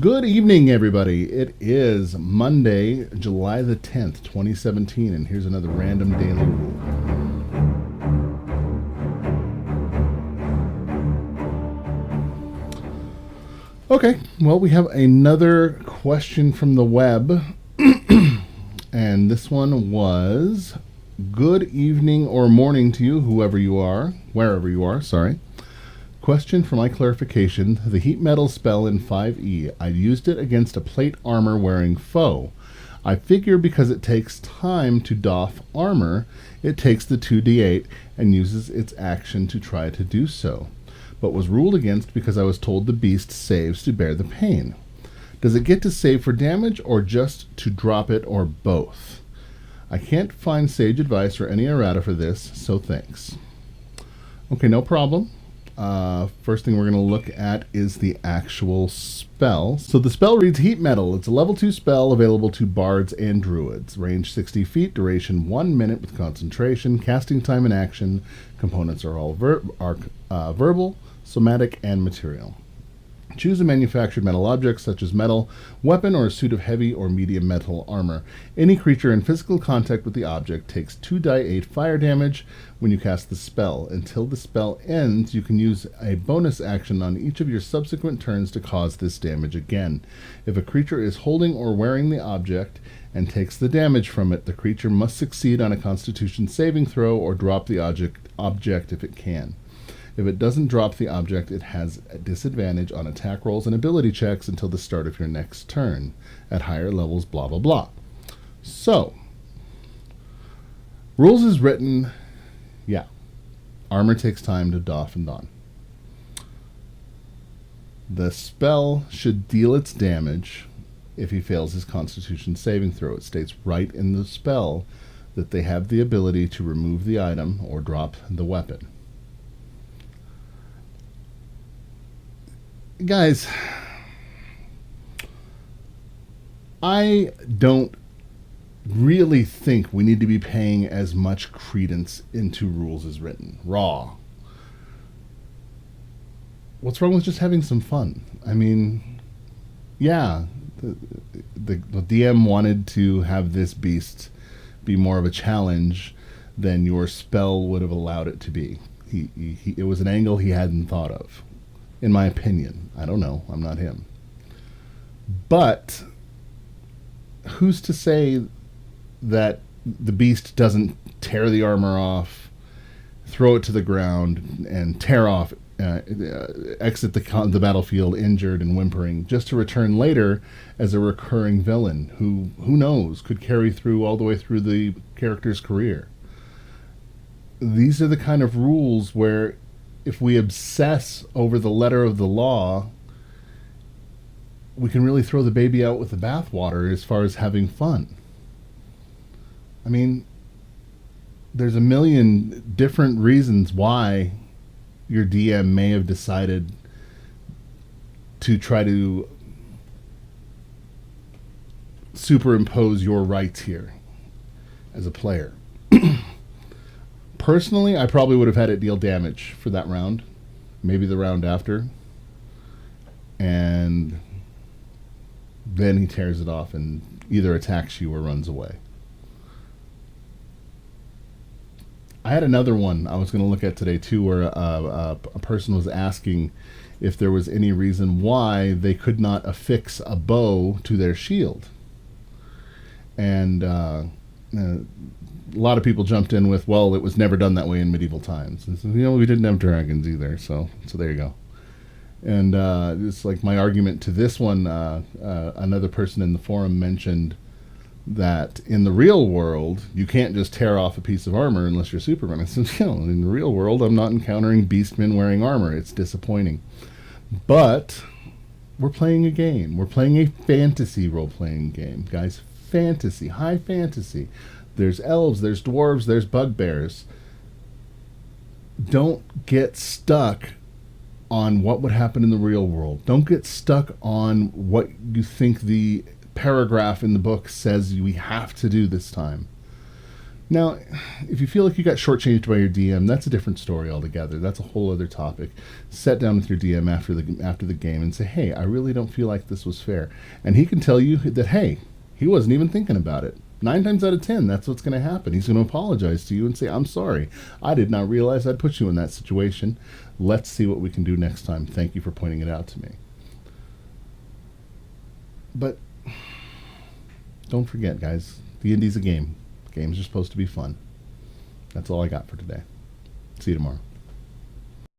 Good evening, everybody. It is Monday, July the 10th, 2017, and here's another random daily rule. Okay, well, we have another question from the web, and this one was good evening or morning to you, whoever you are, wherever you are, sorry. Question for my clarification. The heat metal spell in 5e, I used it against a plate armor wearing foe. I figure because it takes time to doff armor, it takes the 2d8 and uses its action to try to do so, but was ruled against because I was told the beast saves to bear the pain. Does it get to save for damage or just to drop it or both? I can't find sage advice or any errata for this, so thanks. Okay, no problem. First thing we're going to look at is the actual spell. So the spell reads Heat Metal. It's a level 2 spell available to bards and druids. Range 60 feet, duration 1 minute with concentration, casting time and action. Components are all verbal, somatic, and material. Choose a manufactured metal object such as metal, weapon, or a suit of heavy or medium metal armor. Any creature in physical contact with the object takes 2d8 fire damage when you cast the spell. Until the spell ends, you can use a bonus action on each of your subsequent turns to cause this damage again. If a creature is holding or wearing the object and takes the damage from it, the creature must succeed on a Constitution saving throw or drop the object if it can. If it doesn't drop the object, it has a disadvantage on attack rolls and ability checks until the start of your next turn. At higher levels, blah, blah, blah. So, rules is written, yeah. Armor takes time to doff and don. The spell should deal its damage if he fails his Constitution saving throw. It states right in the spell that they have the ability to remove the item or drop the weapon. Guys, I don't really think we need to be paying as much credence into rules as written. Raw. What's wrong with just having some fun? I mean, yeah, the DM wanted to have this beast be more of a challenge than your spell would have allowed it to be. It was an angle he hadn't thought of. In my opinion. I don't know. I'm not him. But who's to say that the beast doesn't tear the armor off, throw it to the ground, and tear off, exit the battlefield injured and whimpering, just to return later as a recurring villain who knows, could carry through all the way through the character's career. These are the kind of rules where if we obsess over the letter of the law, we can really throw the baby out with the bathwater as far as having fun. I mean, there's a million different reasons why your DM may have decided to try to superimpose your rights here as a player. Personally, I probably would have had it deal damage for that round, maybe the round after, and then he tears it off and either attacks you or runs away. I had another one I was going to look at today too, where a person was asking if there was any reason why they could not affix a bow to their shield, and a lot of people jumped in with, well, it was never done that way in medieval times. And so, we didn't have dragons either, so there you go. And it's like my argument to this one, another person in the forum mentioned that in the real world, you can't just tear off a piece of armor unless you're Superman. I said, in the real world, I'm not encountering beastmen wearing armor. It's disappointing. But we're playing a game. We're playing a fantasy role-playing game, guys. Fantasy, high fantasy. There's elves, there's dwarves, there's bugbears. Don't get stuck on what would happen in the real world. Don't get stuck on what you think the paragraph in the book says we have to do this time. Now, if you feel like you got shortchanged by your DM, that's a different story altogether. That's a whole other topic. Sit down with your DM after the game and say, "Hey, I really don't feel like this was fair," and he can tell you that, hey, he wasn't even thinking about it. 9 times out of 10, that's what's going to happen. He's going to apologize to you and say, "I'm sorry. I did not realize I'd put you in that situation. Let's see what we can do next time. Thank you for pointing it out to me." But don't forget, guys, D&D's a game. Games are supposed to be fun. That's all I got for today. See you tomorrow.